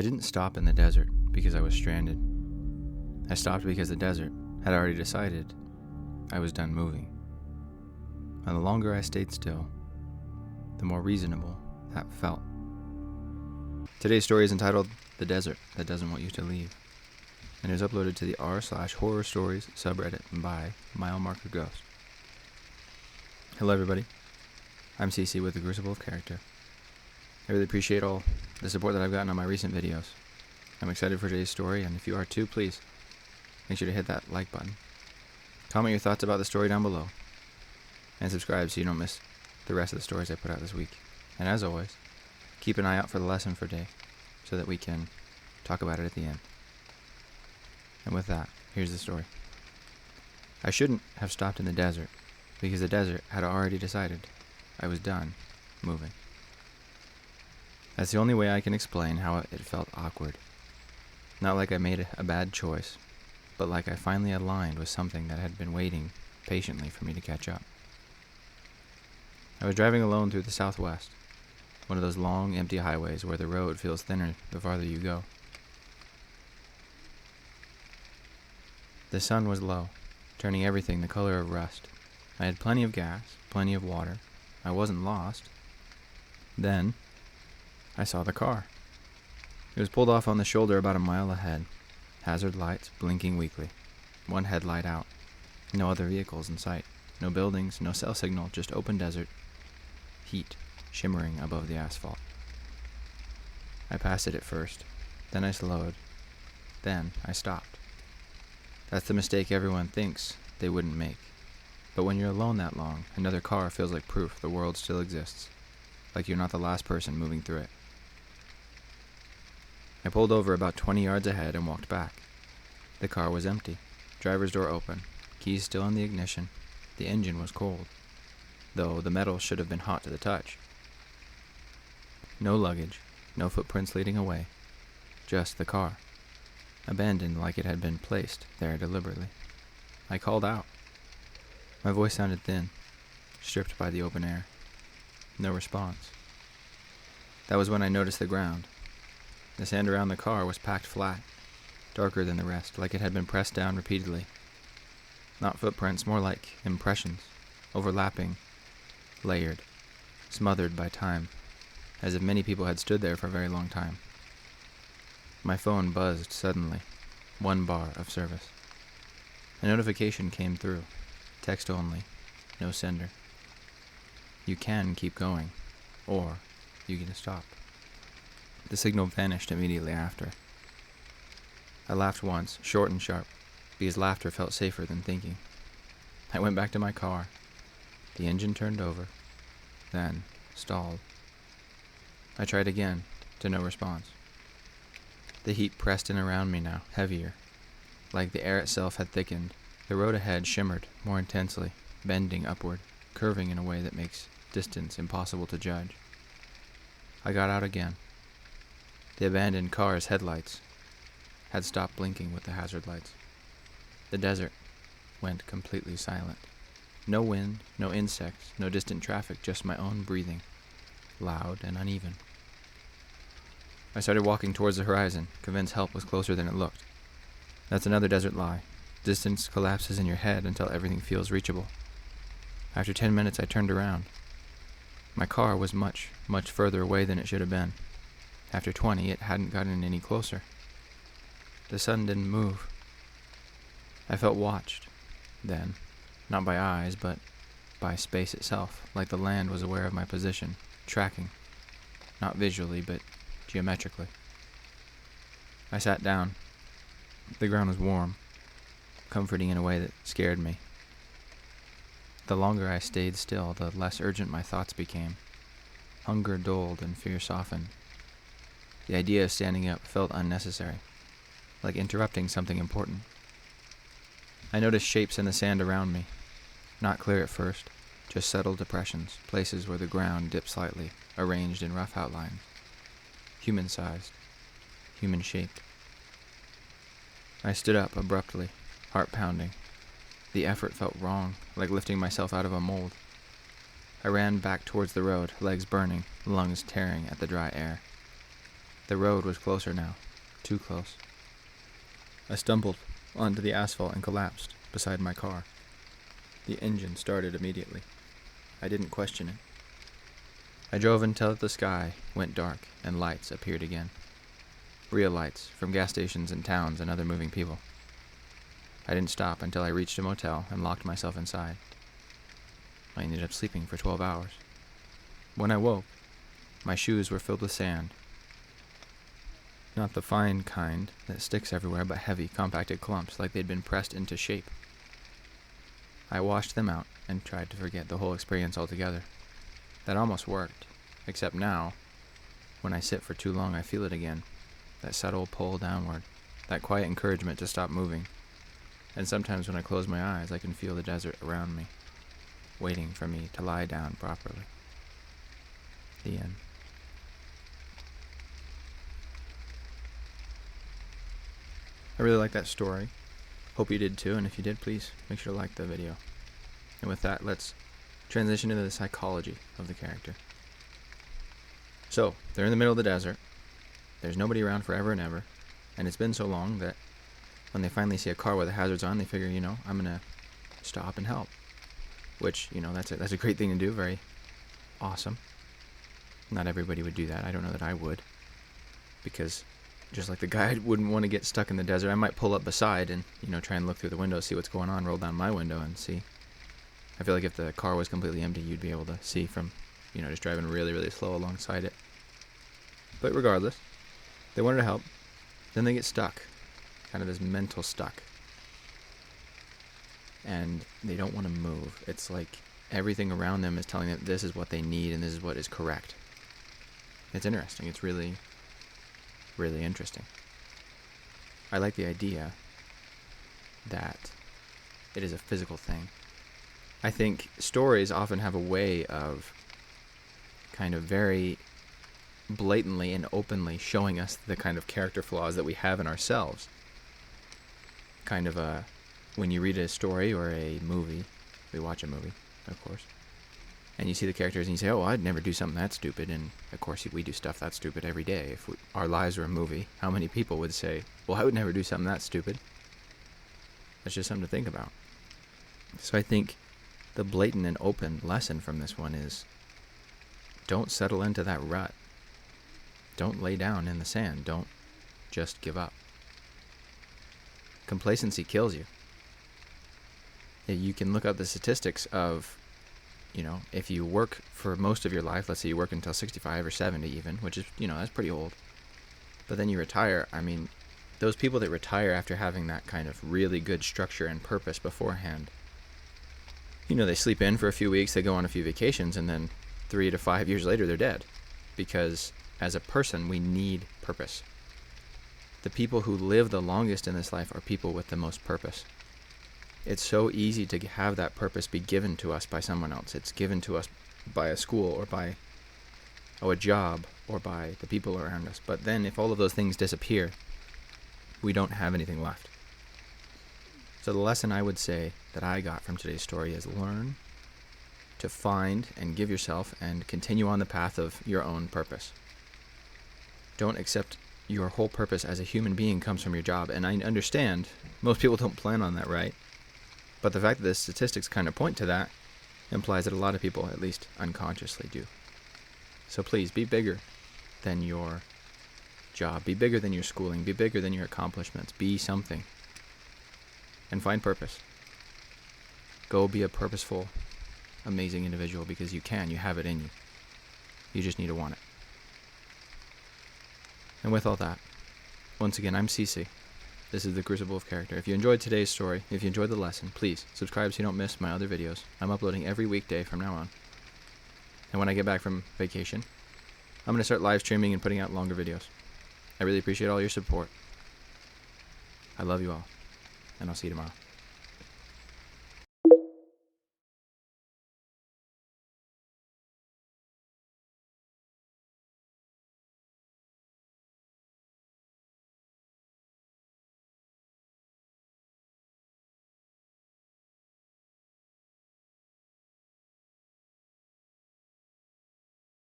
I didn't stop in the desert because I was stranded. I stopped because the desert had already decided I was done moving. And the longer I stayed still, the more reasonable that felt. Today's story is entitled The Desert That Doesn't Want You to Leave, and is uploaded to the r/horror stories subreddit by MileMarkerGhost. Hello everybody, I'm CC with The Crucible of Character. I really appreciate all the support that I've gotten on my recent videos. I'm excited for today's story, and if you are too, please make sure to hit that like button. Comment your thoughts about the story down below, and subscribe so you don't miss the rest of the stories I put out this week. And as always, keep an eye out for the lesson for today so that we can talk about it at the end. And with that, here's the story. I shouldn't have stopped in the desert because the desert had already decided I was done moving. That's the only way I can explain how it felt awkward. Not like I made a bad choice, but like I finally aligned with something that had been waiting patiently for me to catch up. I was driving alone through the Southwest, one of those long, empty highways where the road feels thinner the farther you go. The sun was low, turning everything the color of rust. I had plenty of gas, plenty of water. I wasn't lost. Then, I saw the car. It was pulled off on the shoulder about a mile ahead, hazard lights blinking weakly, one headlight out, no other vehicles in sight, no buildings, no cell signal, just open desert, heat shimmering above the asphalt. I passed it at first, then I slowed, then I stopped. That's the mistake everyone thinks they wouldn't make. But when you're alone that long, another car feels like proof the world still exists, like you're not the last person moving through it. I pulled over about 20 yards ahead and walked back. The car was empty, driver's door open, keys still in the ignition. The engine was cold, though the metal should have been hot to the touch. No luggage, no footprints leading away, just the car, abandoned like it had been placed there deliberately. I called out. My voice sounded thin, stripped by the open air. No response. That was when I noticed the ground. The sand around the car was packed flat, darker than the rest, like it had been pressed down repeatedly. Not footprints, more like impressions, overlapping, layered, smothered by time, as if many people had stood there for a very long time. My phone buzzed suddenly, 1 bar of service. A notification came through, text only, no sender. You can keep going, or you can stop. The signal vanished immediately after. I laughed once, short and sharp, because laughter felt safer than thinking. I went back to my car. The engine turned over, then stalled. I tried again, to no response. The heat pressed in around me now, heavier. Like the air itself had thickened, the road ahead shimmered more intensely, bending upward, curving in a way that makes distance impossible to judge. I got out again. The abandoned car's headlights had stopped blinking with the hazard lights. The desert went completely silent. No wind, no insects, no distant traffic, just my own breathing, loud and uneven. I started walking towards the horizon, convinced help was closer than it looked. That's another desert lie. Distance collapses in your head until everything feels reachable. After 10 minutes, I turned around. My car was much, much further away than it should have been. After 20, it hadn't gotten any closer. The sun didn't move. I felt watched, then, not by eyes, but by space itself, like the land was aware of my position, tracking, not visually, but geometrically. I sat down. The ground was warm, comforting in a way that scared me. The longer I stayed still, the less urgent my thoughts became. Hunger dulled and fear softened. The idea of standing up felt unnecessary, like interrupting something important. I noticed shapes in the sand around me, not clear at first, just subtle depressions, places where the ground dipped slightly, arranged in rough outlines. Human-sized, human-shaped. I stood up abruptly, heart pounding. The effort felt wrong, like lifting myself out of a mold. I ran back towards the road, legs burning, lungs tearing at the dry air. The road was closer now. Too close. I stumbled onto the asphalt and collapsed beside my car. The engine started immediately. I didn't question it. I drove until the sky went dark and lights appeared again. Real lights from gas stations and towns and other moving people. I didn't stop until I reached a motel and locked myself inside. I ended up sleeping for 12 hours. When I woke, my shoes were filled with sand. Not the fine kind that sticks everywhere, but heavy, compacted clumps like they'd been pressed into shape. I washed them out and tried to forget the whole experience altogether. That almost worked, except now, when I sit for too long, I feel it again. That subtle pull downward, that quiet encouragement to stop moving. And sometimes when I close my eyes, I can feel the desert around me, waiting for me to lie down properly. The end. I really like that story. Hope you did too, and if you did, please make sure to like the video. And with that, let's transition into the psychology of the character. So, they're in the middle of the desert. There's nobody around forever and ever. And it's been so long that when they finally see a car with the hazards on, they figure, I'm going to stop and help. Which, that's a great thing to do. Very awesome. Not everybody would do that. I don't know that I would. Because just like the guide wouldn't want to get stuck in the desert, I might pull up beside and, try and look through the window, see what's going on, roll down my window and see. I feel like if the car was completely empty, you'd be able to see from, just driving really, really slow alongside it. But regardless, they wanted to help. Then they get stuck. Kind of this mental stuck. And they don't want to move. It's like everything around them is telling them this is what they need and this is what is correct. It's interesting. It's really, really interesting. I like the idea that it is a physical thing. I think stories often have a way of kind of very blatantly and openly showing us the kind of character flaws that we have in ourselves. Kind of when you read a story or a movie, we watch a movie, of course, and you see the characters and you say, oh, I'd never do something that stupid, and of course we do stuff that stupid every day. If our lives were a movie, how many people would say, well, I would never do something that stupid? That's just something to think about. So I think the blatant and open lesson from this one is don't settle into that rut. Don't lay down in the sand. Don't just give up. Complacency kills you. You can look up the statistics of, if you work for most of your life, let's say you work until 65 or 70 even, which is, that's pretty old. But then you retire. I mean, those people that retire after having that kind of really good structure and purpose beforehand, they sleep in for a few weeks, they go on a few vacations, and then 3 to 5 years later, they're dead. Because as a person, we need purpose. The people who live the longest in this life are people with the most purpose. It's so easy to have that purpose be given to us by someone else. It's given to us by a school or by a job or by the people around us. But then if all of those things disappear, we don't have anything left. So the lesson I would say that I got from today's story is learn to find and give yourself and continue on the path of your own purpose. Don't accept your whole purpose as a human being comes from your job. And I understand most people don't plan on that, right? But the fact that the statistics kind of point to that implies that a lot of people, at least unconsciously, do. So please be bigger than your job. Be bigger than your schooling. Be bigger than your accomplishments. Be something. And find purpose. Go be a purposeful, amazing individual because you can. You have it in you. You just need to want it. And with all that, once again, I'm Cece. This is The Crucible of Character. If you enjoyed today's story, if you enjoyed the lesson, please subscribe so you don't miss my other videos. I'm uploading every weekday from now on. And when I get back from vacation, I'm going to start live streaming and putting out longer videos. I really appreciate all your support. I love you all, and I'll see you tomorrow.